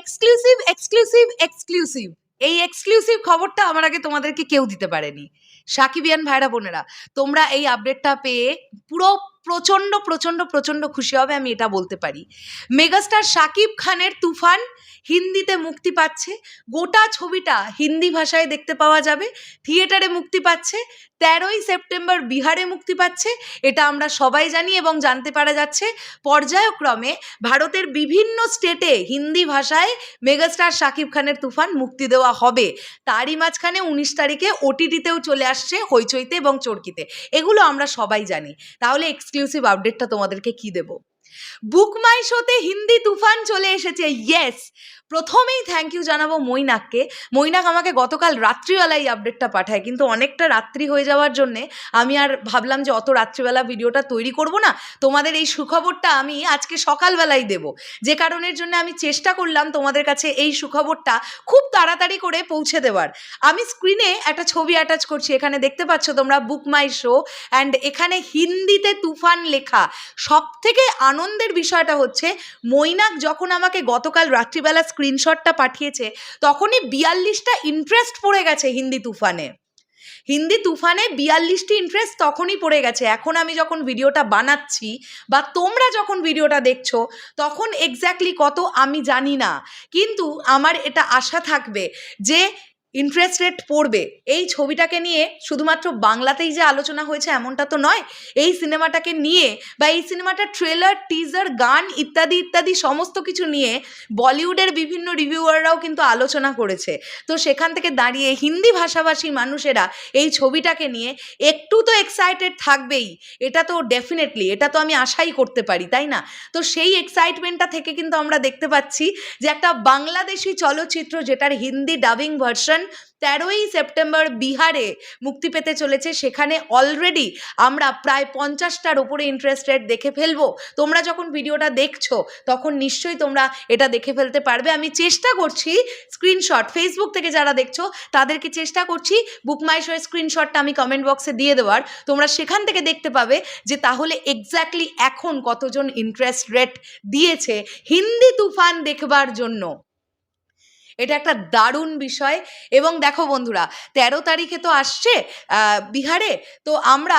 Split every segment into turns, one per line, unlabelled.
Exclusive exclusive exclusive এই exclusive খবরটা আমার আগে তোমাদেরকে কেউ দিতে পারেনি। সাকিবিয়ান ভাইরা বোনেরা, তোমরা এই আপডেটটা পেয়ে পুরো প্রচণ্ড প্রচণ্ড প্রচণ্ড খুশি হবে, আমি এটা বলতে পারি। মেগাস্টার শাকিব খানের তুফান হিন্দিতে মুক্তি পাচ্ছে। গোটা ছবিটা হিন্দি ভাষায় দেখতে পাওয়া যাবে। থিয়েটারে মুক্তি পাচ্ছে। 13ই সেপ্টেম্বর বিহারে মুক্তি পাচ্ছে, এটা আমরা সবাই জানি এবং জানতে পারা যাচ্ছে। পর্যায়ক্রমে ভারতের বিভিন্ন স্টেটে হিন্দি ভাষায় মেগাস্টার শাকিব খানের তুফান মুক্তি দেওয়া হবে। তারই মাঝখানে 19 তারিখে ওটিটিতেও চলে আসছে হইচইতে এবং চরকিতে। এগুলো আমরা সবাই জানি। তাহলে এক্সক্লুসিভ আপডেটটা তোমাদেরকে কি দেব? বুক মাই শোতে হিন্দি তুফান চলে এসেছে। ইয়েস, প্রথমেই থ্যাংক ইউ জানাবো মৈনাককে। মৈনাক আমাকে গতকাল রাত্রিবেলায় এই আপডেটটা পাঠায়, কিন্তু অনেকটা রাত্রি হয়ে যাওয়ার জন্যে আমি আর ভাবলাম যে অত রাত্রিবেলা ভিডিওটা তৈরি করব না, তোমাদের এই সুখবরটা আমি আজকে সকালবেলাই দেব। যে কারণের জন্য আমি চেষ্টা করলাম তোমাদের কাছে এই সুখবরটা খুব তাড়াতাড়ি করে পৌঁছে দেওয়ার। আমি স্ক্রিনে একটা ছবি অ্যাটাচ করছি, এখানে দেখতে পাচ্ছ তোমরা বুক মাই শো, অ্যান্ড এখানে হিন্দিতে তুফান লেখা। সব থেকে আনন্দের বিষয়টা হচ্ছে মৈনাক যখন আমাকে গতকাল রাত্রিবেলা স্ক্রিনশটটা পাঠিয়েছে তখনই 42টা ইন্টারেস্ট পড়ে গেছে হিন্দি তুফানে। হিন্দি তুফানে 42টি ইন্টারেস্ট তখনই পড়ে গেছে। এখন আমি যখন ভিডিওটা বানাচ্ছি বা তোমরা যখন ভিডিওটা দেখছো তখন এক্স্যাক্টলি কত আমি জানি না, কিন্তু আমার এটা আশা থাকবে যে ইন্টারেস্ট রেট পড়বে। এই ছবিটাকে নিয়ে শুধুমাত্র বাংলাতেই যে আলোচনা হয়েছে এমনটা তো নয়, এই সিনেমাটাকে নিয়ে বা এই সিনেমাটার ট্রেলার, টিজার, গান ইত্যাদি ইত্যাদি সমস্ত কিছু নিয়ে বলিউডের বিভিন্ন রিভিউয়াররাও কিন্তু আলোচনা করেছে। তো সেখান থেকে দাঁড়িয়ে হিন্দি ভাষাভাষী মানুষেরা এই ছবিটাকে নিয়ে একটু তো এক্সাইটেড থাকবেই। এটা তো ডেফিনেটলি, এটা তো আমি আশাই করতে পারি, তাই না? তো সেই এক্সাইটমেন্টটা থেকে কিন্তু আমরা দেখতে পাচ্ছি যে একটা বাংলাদেশি চলচ্চিত্র যেটার হিন্দি ডাবিং ভার্সন 13ই সেপ্টেম্বর বিহারে মুক্তি পেতে চলেছে, সেখানে অলরেডি আমরা প্রায় 50টার উপরে ইন্টারেস্ট রেট দেখে ফেলবো। তোমরা যখন ভিডিওটা দেখছো তখন নিশ্চয়ই তোমরা এটা দেখে ফেলতে পারবে। আমি চেষ্টা করছি স্ক্রিনশট, ফেসবুক থেকে যারা দেখছো তাদেরকে চেষ্টা করছি বুক মাই শোয়ের স্ক্রিনশটটা আমি কমেন্ট বক্সে দিয়ে দেওয়ার। তোমরা সেখান থেকে দেখতে পাবে যে তাহলে এক্স্যাক্টলি এখন কতজন ইন্টারেস্ট রেট দিয়েছে হিন্দি তুফান দেখবার জন্য। এটা একটা দারুণ বিষয়। এবং দেখো বন্ধুরা, 13 তারিখে তো আসছে বিহারে, তো আমরা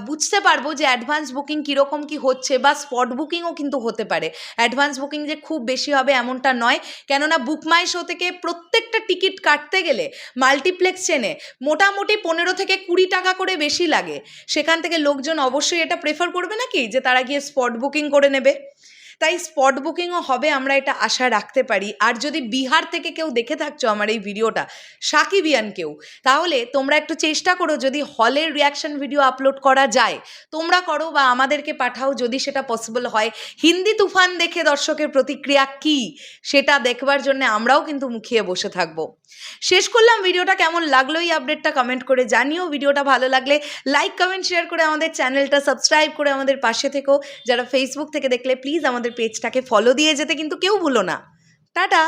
বুঝতে পারবো যে অ্যাডভান্স বুকিং কীরকম কী হচ্ছে, বা স্পট বুকিংও কিন্তু হতে পারে। অ্যাডভান্স বুকিং যে খুব বেশি হবে এমনটা নয়, কেননা বুক মাই শো থেকে প্রত্যেকটা টিকিট কাটতে গেলে মাল্টিপ্লেক্স চেনে মোটামুটি 15 থেকে 20 টাকা করে বেশি লাগে। সেখান থেকে লোকজন অবশ্যই এটা প্রেফার করবে নাকি যে তারা গিয়ে স্পট বুকিং করে নেবে। তাই স্পট বুকিংও হবে, আমরা এটা আশা রাখতে পারি। আর যদি বিহার থেকে কেউ দেখে থাকছো আমার এই ভিডিওটা, সাকিবিয়ান কেউ, তাহলে তোমরা একটু চেষ্টা করো যদি হলের রিয়াকশন ভিডিও আপলোড করা যায় তোমরা করো, বা আমাদেরকে পাঠাও যদি সেটা পসিবল হয়। হিন্দি তুফান দেখে দর্শকের প্রতিক্রিয়া কি সেটা দেখবার জন্য আমরাও কিন্তু মুখিয়ে বসে থাকবো। শেষ করলাম ভিডিওটা, কেমন লাগলো এই আপডেটটা কমেন্ট করে জানিও। ভিডিওটা ভালো লাগলে লাইক, কমেন্ট, শেয়ার করে আমাদের চ্যানেলটা সাবস্ক্রাইব করে আমাদের পাশে থেকো। যারা ফেসবুক থেকে দেখলে প্লিজ আমাদের পেজটাকে ফলো দিয়ে যেতে কিন্তু কেউ ভুলো না। টাটা।